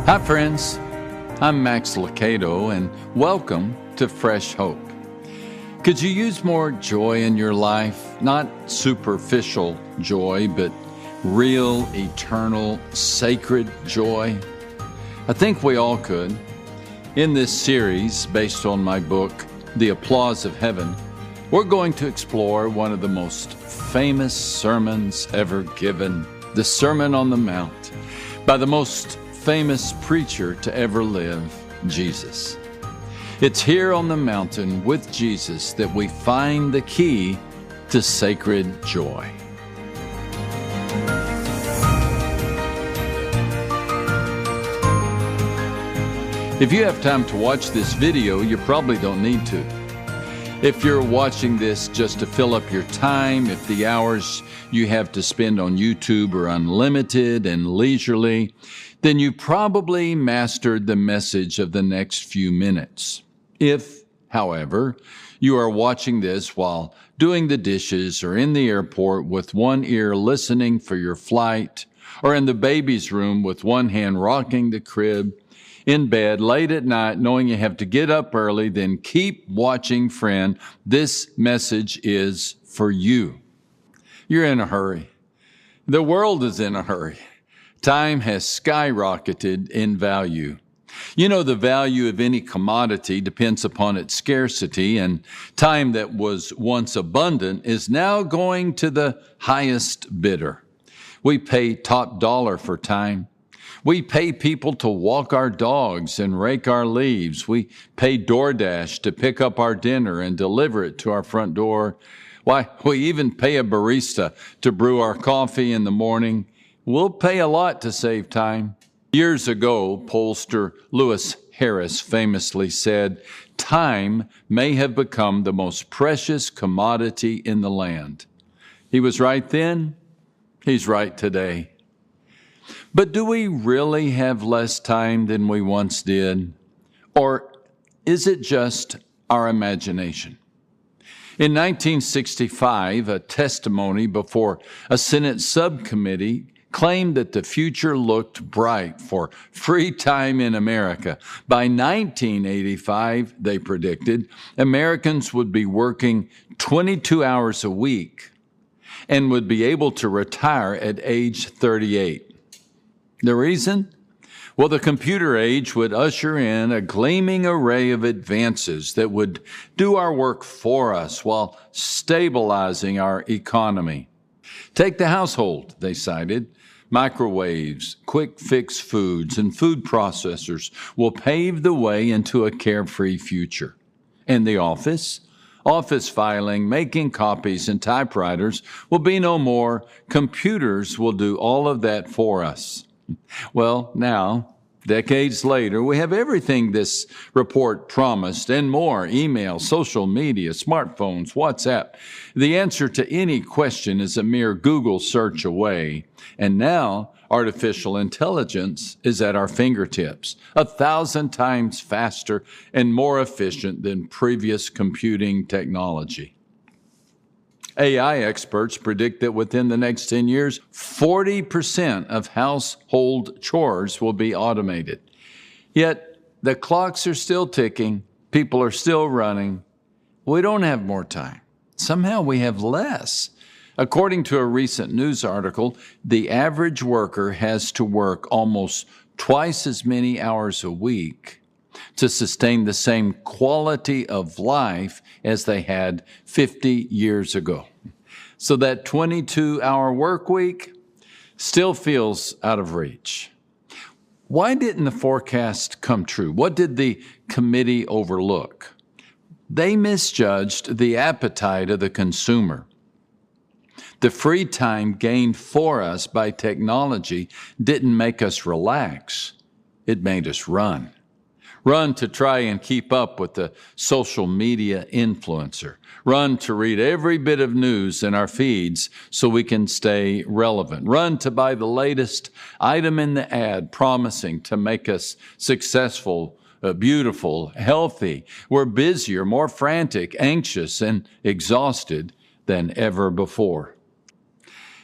Hi friends, I'm Max Lucado and welcome to Fresh Hope. Could you use more joy in your life? Not superficial joy, but real, eternal, sacred joy? I think we all could. In this series, based on my book, The Applause of Heaven, we're going to explore one of the most famous sermons ever given, the Sermon on the Mount, by the most famous preacher to ever live, Jesus. It's here on the mountain with Jesus that we find the key to sacred joy. If you have time to watch this video, you probably don't need to. If you're watching this just to fill up your time, if the hours you have to spend on YouTube are unlimited and leisurely, then you probably mastered the message of the next few minutes. If, however, you are watching this while doing the dishes or in the airport with one ear listening for your flight, or in the baby's room with one hand rocking the crib, in bed late at night knowing you have to get up early, then keep watching, friend. This message is for you. You're in a hurry. The world is in a hurry. Time has skyrocketed in value. You know, the value of any commodity depends upon its scarcity, and time that was once abundant is now going to the highest bidder. We pay top dollar for time. We pay people to walk our dogs and rake our leaves. We pay DoorDash to pick up our dinner and deliver it to our front door. Why, we even pay a barista to brew our coffee in the morning. We'll pay a lot to save time. Years ago, pollster Lewis Harris famously said, "Time may have become the most precious commodity in the land." He was right then. He's right today. But do we really have less time than we once did? Or is it just our imagination? In 1965, a testimony before a Senate subcommittee claimed that the future looked bright for free time in America. By 1985, they predicted, Americans would be working 22 hours a week and would be able to retire at age 38. The reason? Well, the computer age would usher in a gleaming array of advances that would do our work for us while stabilizing our economy. Take the household, they cited. Microwaves, quick fix foods, and food processors will pave the way into a carefree future. And the office filing, making copies, and typewriters will be no more. Computers will do all of that for us. Well, now, decades later, we have everything this report promised and more: email, social media, smartphones, WhatsApp. The answer to any question is a mere Google search away. And now, artificial intelligence is at our fingertips, 1,000 times faster and more efficient than previous computing technology. AI experts predict that within the next 10 years, 40% of household chores will be automated. Yet, the clocks are still ticking, people are still running. We don't have more time. Somehow we have less. According to a recent news article, the average worker has to work almost twice as many hours a week to sustain the same quality of life as they had 50 years ago. So that 22-hour work week still feels out of reach. Why didn't the forecast come true? What did the committee overlook? They misjudged the appetite of the consumer. The free time gained for us by technology didn't make us relax. It made us run. Run to try and keep up with the social media influencer. Run to read every bit of news in our feeds so we can stay relevant. Run to buy the latest item in the ad promising to make us successful, beautiful, healthy. We're busier, more frantic, anxious, and exhausted than ever before.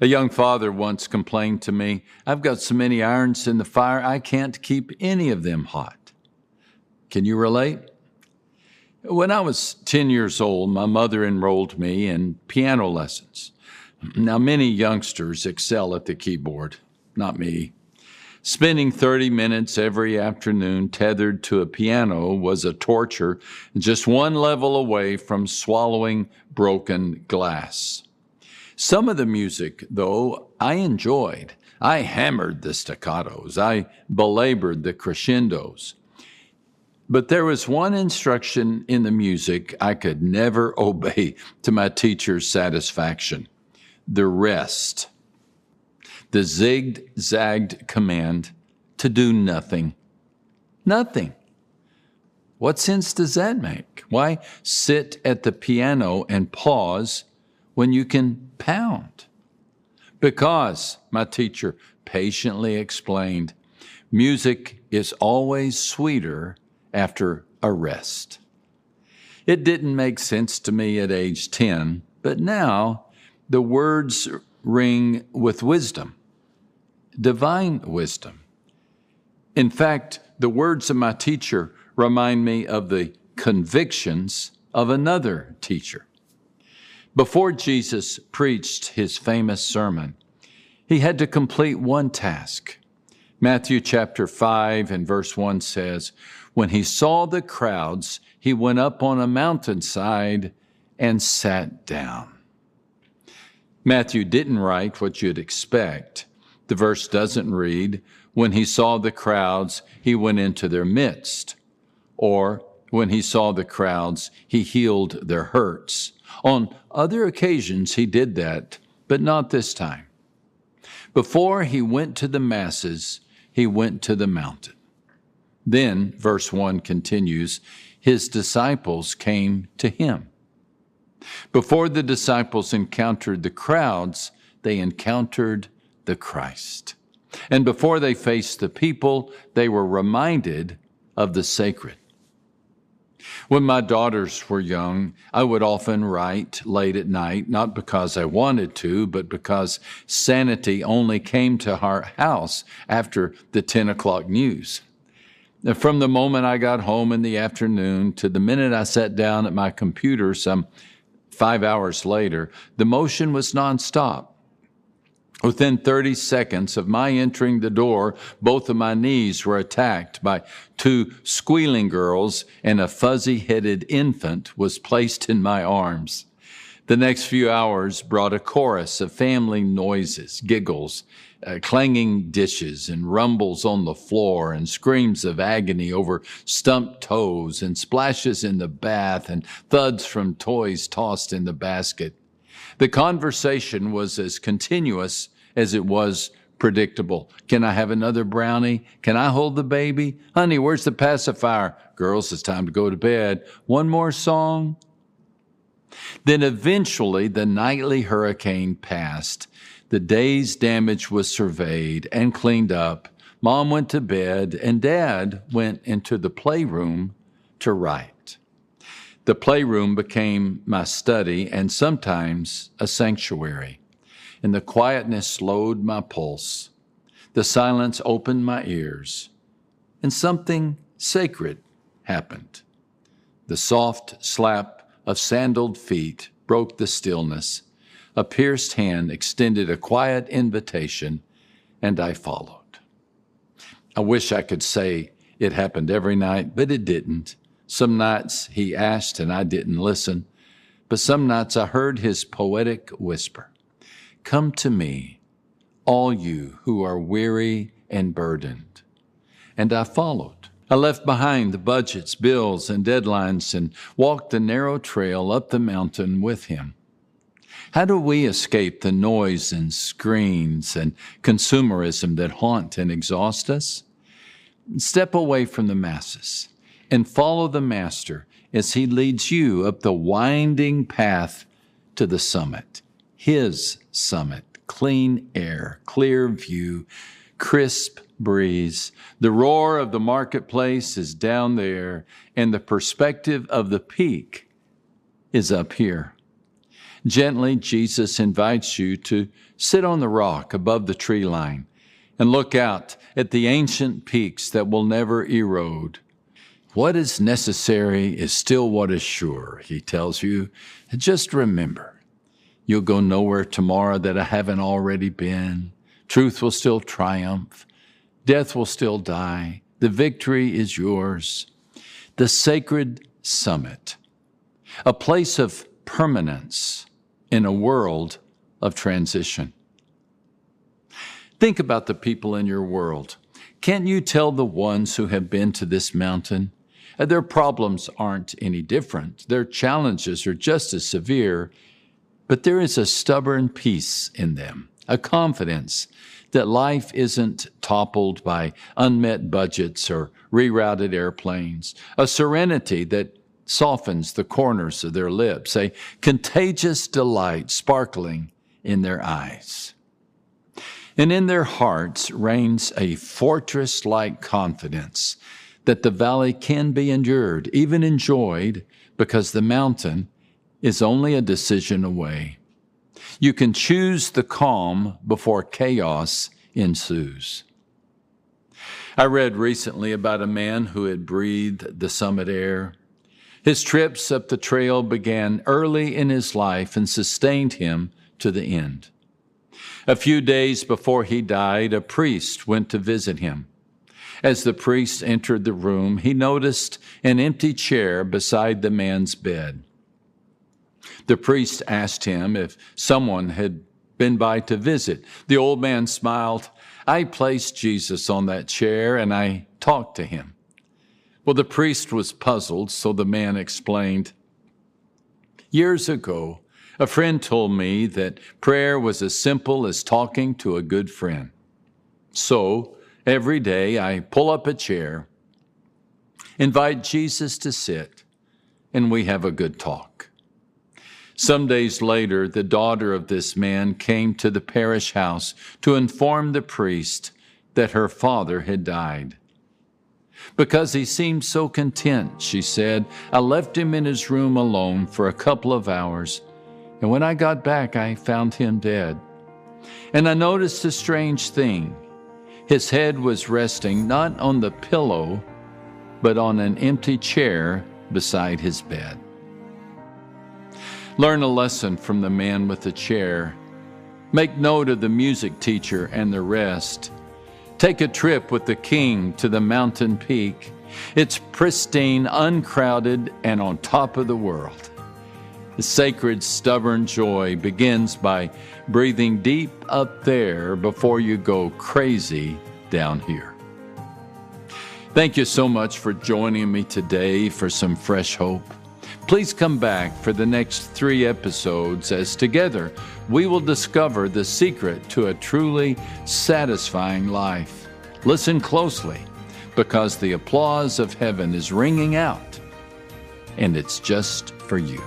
A young father once complained to me, "I've got so many irons in the fire, I can't keep any of them hot." Can you relate? When I was 10 years old, my mother enrolled me in piano lessons. Now, many youngsters excel at the keyboard, not me. Spending 30 minutes every afternoon tethered to a piano was a torture, just one level away from swallowing broken glass. Some of the music, though, I enjoyed. I hammered the staccatos. I belabored the crescendos. But there was one instruction in the music I could never obey to my teacher's satisfaction: the rest. The zigzagged command to do nothing. Nothing. What sense does that make? Why sit at the piano and pause when you can pound? Because, my teacher patiently explained, music is always sweeter after a rest. It didn't make sense to me at age 10, but now the words ring with wisdom, divine wisdom. In fact, the words of my teacher remind me of the convictions of another teacher. Before Jesus preached his famous sermon, he had to complete one task. Matthew chapter 5 and verse 1 says, "When he saw the crowds, he went up on a mountainside and sat down." Matthew didn't write what you'd expect. The verse doesn't read, "When he saw the crowds, he went into their midst," or "When he saw the crowds, he healed their hurts." On other occasions, he did that, but not this time. Before he went to the masses, he went to the mountain. Then, verse 1 continues, his disciples came to him. Before the disciples encountered the crowds, they encountered the Christ. And before they faced the people, they were reminded of the sacred. When my daughters were young, I would often write late at night, not because I wanted to, but because sanity only came to our house after the 10 o'clock news. From the moment I got home in the afternoon to the minute I sat down at my computer some 5 hours later, the motion was nonstop. Within 30 seconds of my entering the door, both of my knees were attacked by 2 squealing girls, and a fuzzy-headed infant was placed in my arms. The next few hours brought a chorus of family noises, giggles, clanging dishes, and rumbles on the floor, and screams of agony over stumped toes, and splashes in the bath, and thuds from toys tossed in the basket. The conversation was as continuous as it was predictable. Can I have another brownie? Can I hold the baby? Honey, where's the pacifier? Girls, it's time to go to bed. One more song? Then eventually the nightly hurricane passed. The day's damage was surveyed and cleaned up. Mom went to bed, and Dad went into the playroom to write. The playroom became my study and sometimes a sanctuary. And the quietness slowed my pulse. The silence opened my ears. And something sacred happened. The soft slap of sandaled feet broke the stillness. A pierced hand extended a quiet invitation, and I followed. I wish I could say it happened every night, but it didn't. Some nights he asked and I didn't listen, but some nights I heard his poetic whisper, "Come to me, all you who are weary and burdened." And I followed. I left behind the budgets, bills, and deadlines and walked the narrow trail up the mountain with him. How do we escape the noise and screens and consumerism that haunt and exhaust us? Step away from the masses and follow the Master as he leads you up the winding path to the summit. His summit, clean air, clear view, crisp breeze. The roar of the marketplace is down there, and the perspective of the peak is up here. Gently, Jesus invites you to sit on the rock above the tree line and look out at the ancient peaks that will never erode. What is necessary is still what is sure, he tells you. Just remember, you'll go nowhere tomorrow that I haven't already been. Truth will still triumph. Death will still die. The victory is yours. The sacred summit, a place of permanence in a world of transition. Think about the people in your world. Can't you tell the ones who have been to this mountain? Their problems aren't any different. Their challenges are just as severe, but there is a stubborn peace in them, a confidence that life isn't toppled by unmet budgets or rerouted airplanes, a serenity that softens the corners of their lips, a contagious delight sparkling in their eyes. And in their hearts reigns a fortress-like confidence that the valley can be endured, even enjoyed, because the mountain is only a decision away. You can choose the calm before chaos ensues. I read recently about a man who had breathed the summit air. His trips up the trail began early in his life and sustained him to the end. A few days before he died, a priest went to visit him. As the priest entered the room, he noticed an empty chair beside the man's bed. The priest asked him if someone had been by to visit. The old man smiled. I placed Jesus on that chair and I talked to him. Well, the priest was puzzled, so the man explained, years ago, a friend told me that prayer was as simple as talking to a good friend. So, every day I pull up a chair, invite Jesus to sit, and we have a good talk. Some days later, the daughter of this man came to the parish house to inform the priest that her father had died. Because he seemed so content, she said, I left him in his room alone for a couple of hours, and when I got back, I found him dead. And I noticed a strange thing. His head was resting not on the pillow, but on an empty chair beside his bed. Learn a lesson from the man with the chair. Make note of the music teacher and the rest. Take a trip with the king to the mountain peak. It's pristine, uncrowded, and on top of the world. The sacred, stubborn joy begins by breathing deep up there before you go crazy down here. Thank you so much for joining me today for some fresh hope. Please come back for the next 3 episodes as together we will discover the secret to a truly satisfying life. Listen closely, because the applause of heaven is ringing out, and it's just for you.